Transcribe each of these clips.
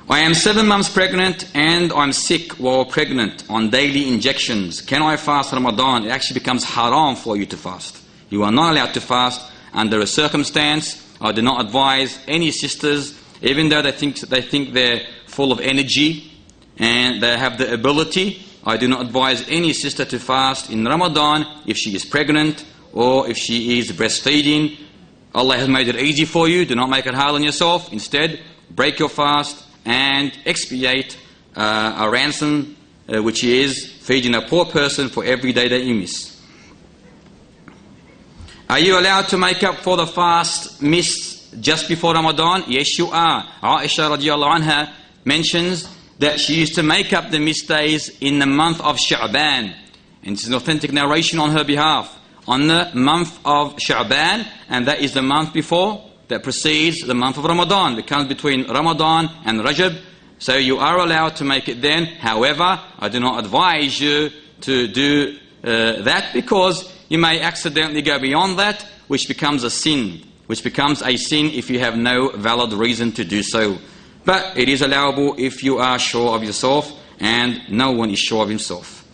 I am 7 months pregnant and I'm sick while pregnant on daily injections. Can I fast Ramadan? It actually becomes haram for you to fast. You are not allowed to fast under a circumstance. I do not advise any sisters, even though they think they're full of energy and they have the ability. I do not advise any sister to fast in Ramadan if she is pregnant or if she is breastfeeding. Allah has made it easy for you. Do not make it hard on yourself. Instead, break your fast and expiate a ransom, which is feeding a poor person for every day that you miss. Are you allowed to make up for the fast missed just before Ramadan? Yes, you are. Aisha radiallahu anha mentions that she used to make up the missed days in the month of Sha'ban. And it's an authentic narration on her behalf. On the month of Sha'ban, and that is the month before, that precedes the month of Ramadan. It comes between Ramadan and Rajab. So you are allowed to make it then. However, I do not advise you to do that, because you may accidentally go beyond that, which becomes a sin. Which becomes a sin if you have no valid reason to do so. But it is allowable if you are sure of yourself, and no one is sure of himself.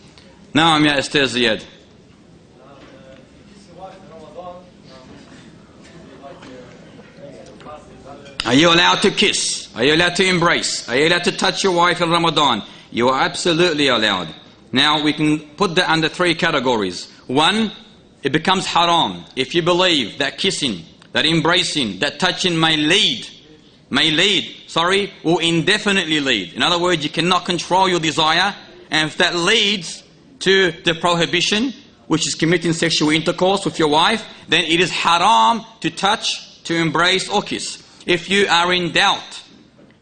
Now, Ya Esther Ziyad. Are you allowed to kiss? Are you allowed to embrace? Are you allowed to touch your wife in Ramadan? You are absolutely allowed. Now we can put that under 3 categories. 1, it becomes haram if you believe that kissing, that embracing, that touching may lead, or indefinitely lead. In other words, you cannot control your desire, and if that leads to the prohibition, which is committing sexual intercourse with your wife, then it is haram to touch, to embrace or kiss. If you are in doubt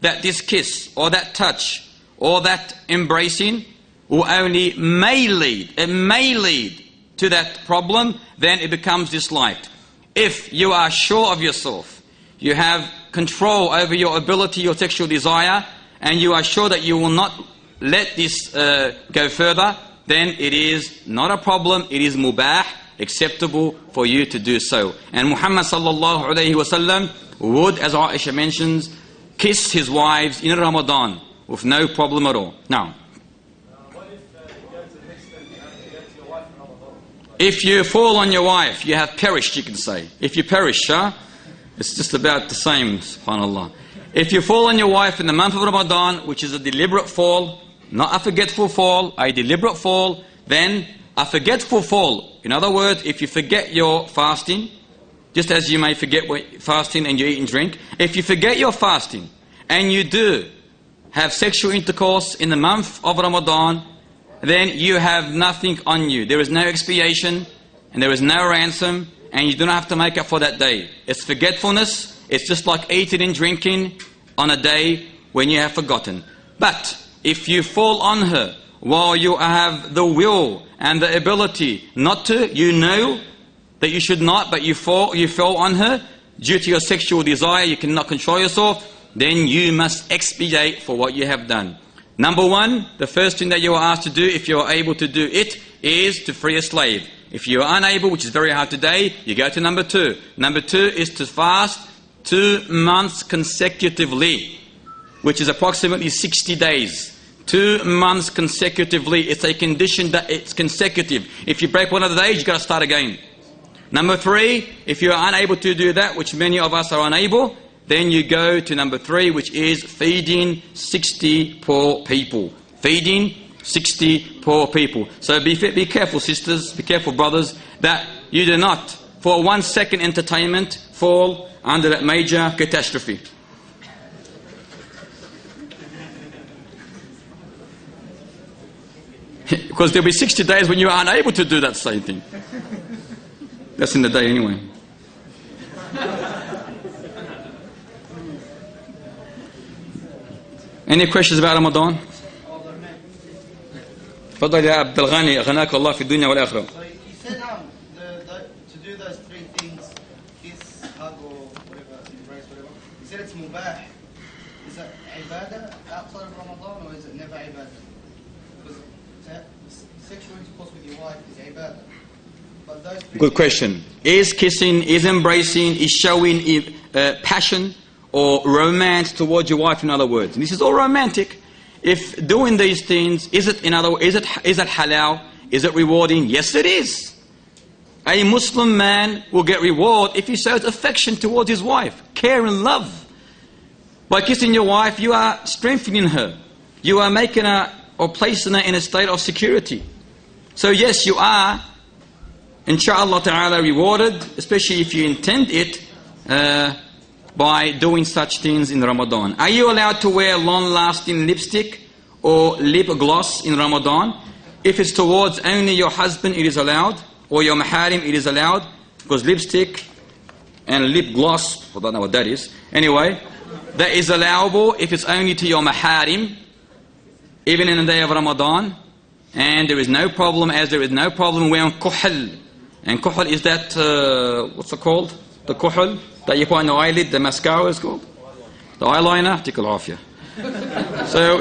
that this kiss or that touch or that embracing will only may lead to that problem, then it becomes disliked. If you are sure of yourself, you have control over your ability, your sexual desire, and you are sure that you will not let this go further, then it is not a problem, it is mubah, acceptable for you to do so. And Muhammad sallallahu alayhi wa sallam would, as Aisha mentions, kiss his wives in Ramadan with no problem at all. Now, if you fall on your wife, you have perished, you can say. If you perish, it's just about the same, subhanAllah. If you fall on your wife in the month of Ramadan, which is a deliberate fall, not a forgetful fall, a deliberate fall, then a forgetful fall. In other words, if you forget your fasting, just as you may forget fasting and you eat and drink, if you forget your fasting and you do have sexual intercourse in the month of Ramadan, then you have nothing on you. There is no expiation and there is no ransom, and you do not have to make up for that day. It's forgetfulness. It's just like eating and drinking on a day when you have forgotten. But if you fall on her while you have the will and the ability not to, you know that you should not, but you fell on her due to your sexual desire, you cannot control yourself, then you must expiate for what you have done. Number 1, the first thing that you are asked to do, if you are able to do it, is to free a slave. If you are unable, which is very hard today, you go to number 2. Number 2 is to fast 2 months consecutively, which is approximately 60 days. 2 months consecutively. It's a condition that it's consecutive. If you break one of the days, you've got to start again. Number 3, if you are unable to do that, which many of us are unable, then you go to number 3, which is feeding 60 poor people. Feeding 60 poor people. So be careful, sisters, be careful, brothers, that you do not, for 1 second entertainment, fall under that major catastrophe. Because there'll be 60 days when you are unable to do that same thing. That's in the day anyway. Any questions about Ramadan? تفضل يا عبد الغني أغناك الله في الدنيا والآخرة. So you said to do those 3 things, kiss, hug or whatever, embrace, whatever. You said it's mubah. Is it ibadah outside of Ramadan, or is it never ibadah? Because sexual intercourse with your wife is ibadah. But those 3 Good question. Is kissing, is embracing, is showing passion or romance towards your wife, in other words. And this is all romantic. If doing these things, is it halal? Is it rewarding? Yes, it is. A Muslim man will get reward if he shows affection towards his wife, care and love. By kissing your wife, you are strengthening her. You are making her or placing her in a state of security. So yes, you are, inshallah ta'ala, rewarded, especially if you intend it by doing such things in Ramadan. Are you allowed to wear long-lasting lipstick or lip gloss in Ramadan? If it's towards only your husband, it is allowed, or your maharim, it is allowed, because lipstick and lip gloss, I don't know what that is. Anyway, that is allowable if it's only to your maharim, even in the day of Ramadan. And there is no problem, as there is no problem wearing kuhl. And kuhl is that, what's it called? The kuhl that you put on the eyelid, the mascara is called. The eyeliner, tikal afia. So,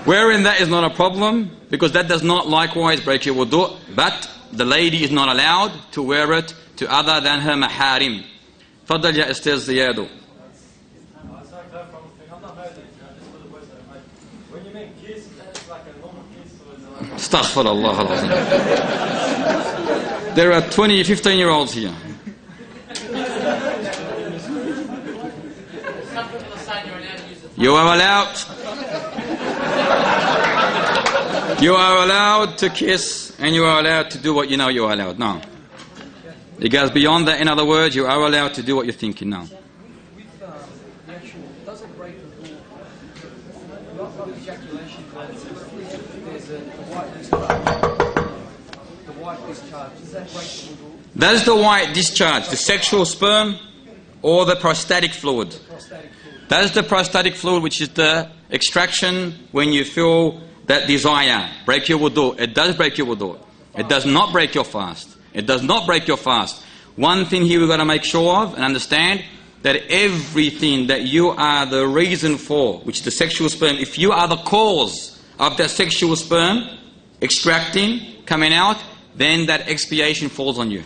wearing that is not a problem, because that does not likewise break your wudu. But the lady is not allowed to wear it to other than her maharim. Faddal ya Ustaz Ziyadu. Astaghfirullah al-Azim. There are 20, 15-year-olds here. You are allowed. You are allowed to kiss, and you are allowed to do what you know you are allowed. No. It goes beyond that. In other words, you are allowed to do what you're thinking now. With the actual, does it break the law? Not ejaculation, but there's the white discharge. Does that break the law? That is the white discharge, the sexual sperm or the prostatic fluid. That is the prostatic fluid, which is the extraction when you feel that desire. Break your wudu. It does break your wudu. It does not break your fast. It does not break your fast. One thing here we've got to make sure of and understand, that everything that you are the reason for, which is the sexual sperm, if you are the cause of that sexual sperm extracting, coming out, then that expiation falls on you.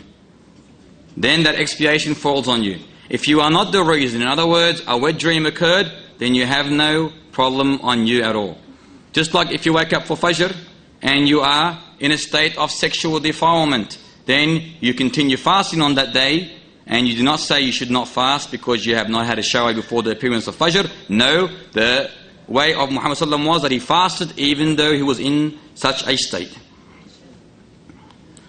Then that expiation falls on you. If you are not the reason, in other words, a wet dream occurred, then you have no problem on you at all. Just like if you wake up for Fajr and you are in a state of sexual defilement, then you continue fasting on that day, and you do not say you should not fast because you have not had a shower before the appearance of Fajr. No, the way of Muhammad sallallahu alaihi wasallam was that he fasted even though he was in such a state.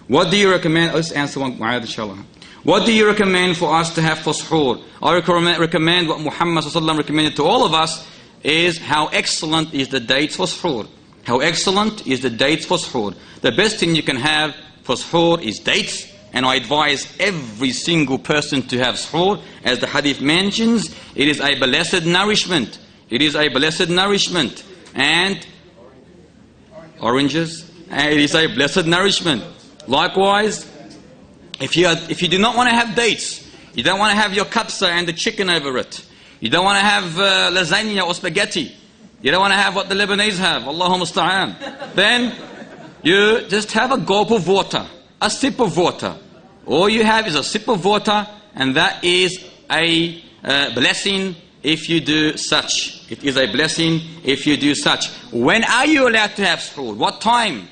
What do you recommend? Let's answer one, inshallah. What do you recommend for us to have for suhoor? I recommend what Muhammad sallallahu alaihi wasallam recommended to all of us, is how excellent is the dates for suhoor. How excellent is the dates for suhoor. The best thing you can have for suhoor is dates, and I advise every single person to have suhoor. As the hadith mentions, it is a blessed nourishment. It is a blessed nourishment. And oranges, and it is a blessed nourishment. Likewise, if you do not want to have dates, you don't want to have your kapsa and the chicken over it, you don't want to have lasagna or spaghetti, you don't want to have what the Lebanese have, Allahu musta'an, then you just have a gulp of water, a sip of water. All you have is a sip of water, and that is a blessing if you do such. It is a blessing if you do such. When are you allowed to have suhoor? What time?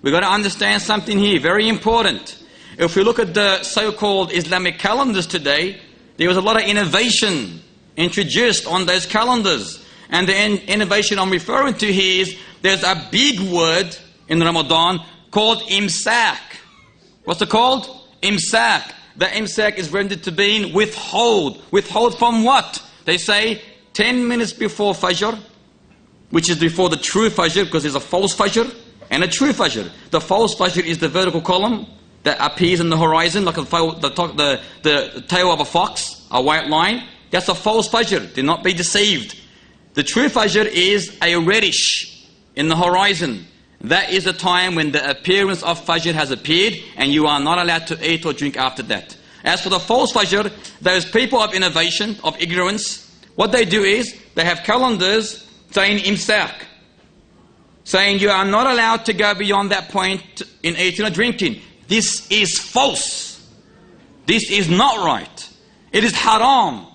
We've got to understand something here, very important. If we look at the so-called Islamic calendars today, there was a lot of innovation introduced on those calendars. And the innovation I'm referring to here is, there's a big word in Ramadan called imsak. What's it called? Imsak. The imsak is rendered to being withhold. Withhold from what? They say 10 minutes before Fajr, which is before the true Fajr, because there's a false Fajr and a true Fajr. The false Fajr is the vertical column that appears in the horizon like the tail of a fox, a white line. That's a false Fajr. Do not be deceived. The true Fajr is a reddish in the horizon. That is the time when the appearance of Fajr has appeared, and you are not allowed to eat or drink after that. As for the false Fajr, those people of innovation, of ignorance, what they do is, they have calendars saying imsak, saying you are not allowed to go beyond that point in eating or drinking. This is false. This is not right. It is haram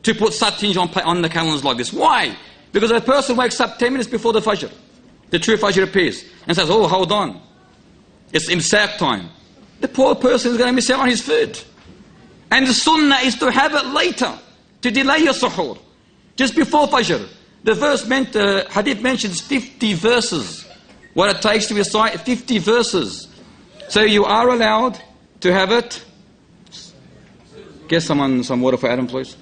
to put satins on the calendars like this. Why? Because a person wakes up 10 minutes before the Fajr, the true Fajr appears, and says, oh, hold on, it's imsak time. The poor person is going to miss out on his food. And the sunnah is to have it later, to delay your suhoor, just before Fajr. The hadith mentions 50 verses, what it takes to recite 50 verses. So you are allowed to have it. Get someone some water for Adam, please.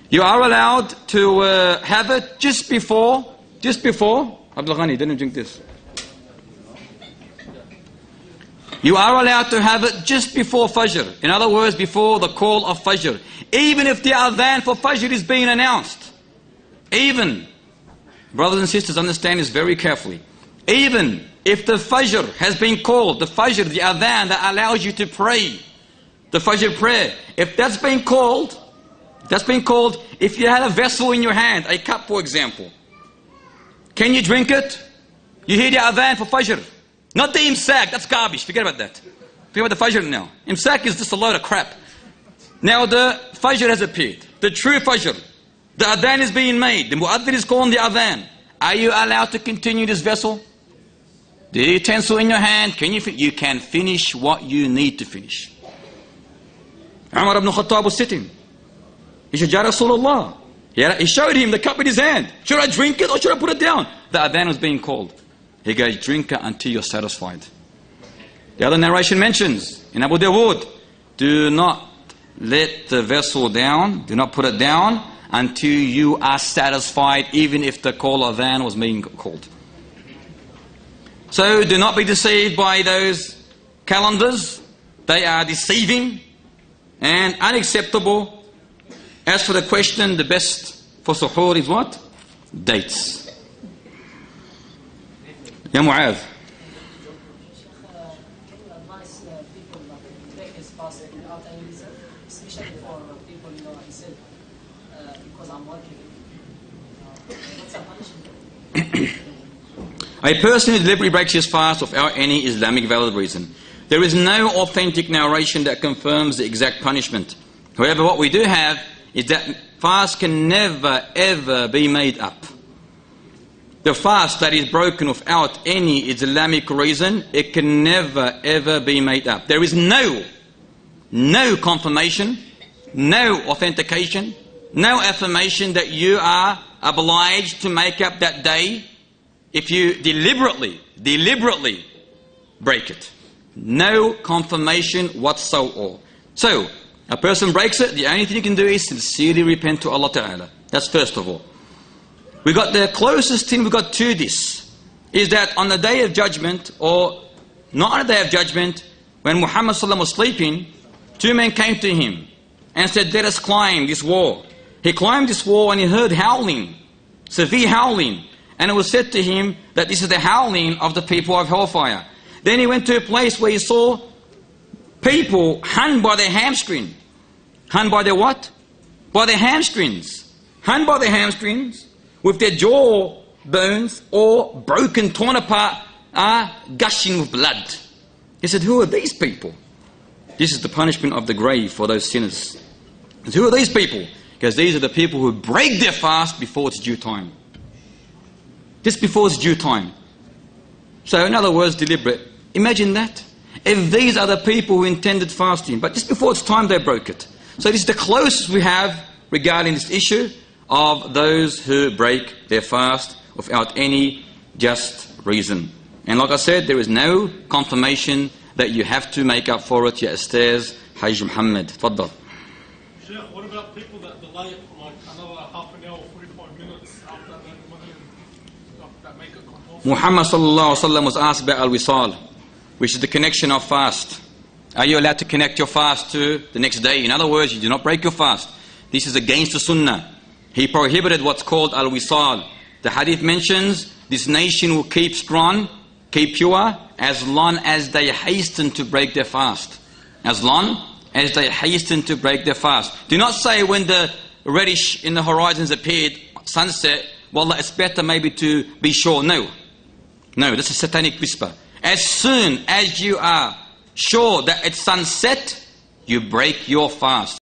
You are allowed to have it just before. Abdul Ghani, didn't drink this. You are allowed to have it just before Fajr. In other words, before the call of Fajr. Even if the adhan for Fajr is being announced. Even, brothers and sisters, understand this very carefully. Even if the Fajr has been called, the Fajr, the adhan that allows you to pray, the Fajr prayer, if that's been called, if you had a vessel in your hand, a cup for example, can you drink it? You hear the adhan for Fajr. Not the imsak, that's garbage, forget about that. Forget about the Fajr now. Imsak is just a load of crap. Now the Fajr has appeared, the true Fajr. The adhan is being made, the muaddin is calling the adhan. Are you allowed to continue this vessel? The utensil in your hand, you can finish what you need to finish. Umar ibn Khattab was sitting. He said, Ya Rasulullah. He showed him the cup in his hand. Should I drink it or should I put it down? The adhan was being called. He goes, drink it until you're satisfied. The other narration mentions in Abu Dawood, do not let the vessel down, do not put it down until you are satisfied, even if the call adhan was being called. So do not be deceived by those calendars. They are deceiving and unacceptable. As for the question, the best for suhoor is what? Dates. Ya Mu'adh. Can you advise people to break his fast without any reason, especially for people, he said, because I'm working. What's the punishment? A person who deliberately breaks his fast without any Islamic valid reason. There is no authentic narration that confirms the exact punishment. However, what we do have is that fast can never ever be made up. The fast that is broken without any Islamic reason, it can never ever be made up. There is no confirmation, no authentication, no affirmation that you are obliged to make up that day if you deliberately break it. No confirmation whatsoever. So, a person breaks it, the only thing you can do is sincerely repent to Allah Ta'ala. That's first of all. We got the closest thing we got to this is that on the day of judgment, or not on the day of judgment, when Muhammad Sallallahu was sleeping, two men came to him and said, let us climb this wall. He climbed this wall and he heard howling, severe howling. And it was said to him that this is the howling of the people of hellfire. Then he went to a place where he saw people hung by their hamstring. Hung by their what? By their hamstrings. Hung by their hamstrings with their jaw bones all broken, torn apart, gushing with blood. He said, who are these people? This is the punishment of the grave for those sinners. He said, who are these people? Because these are the people who break their fast before its due time. Just before its due time. So in other words, deliberate. Imagine that. If these are the people who intended fasting, but just before its time they broke it. So this is the closest we have regarding this issue of those who break their fast without any just reason. And like I said, there is no confirmation that you have to make up for it. Ya Ustaz Hajj Muhammad. Tfaddal. Sheikh, what about people that delay it for like another half an hour, 45 minutes after that make it compulsory? Muhammad Sallallahu Alaihi Wasallam was asked about al-wisal, which is the connection of fast. Are you allowed to connect your fast to the next day? In other words, you do not break your fast. This is against the sunnah. He prohibited what's called al-wisal. The hadith mentions this nation will keep strong, keep pure, as long as they hasten to break their fast. As long as they hasten to break their fast. Do not say when the reddish in the horizons appeared, sunset, wallah, it's better maybe to be sure. No. No, this is satanic whisper. As soon as you are sure that it's sunset, you break your fast.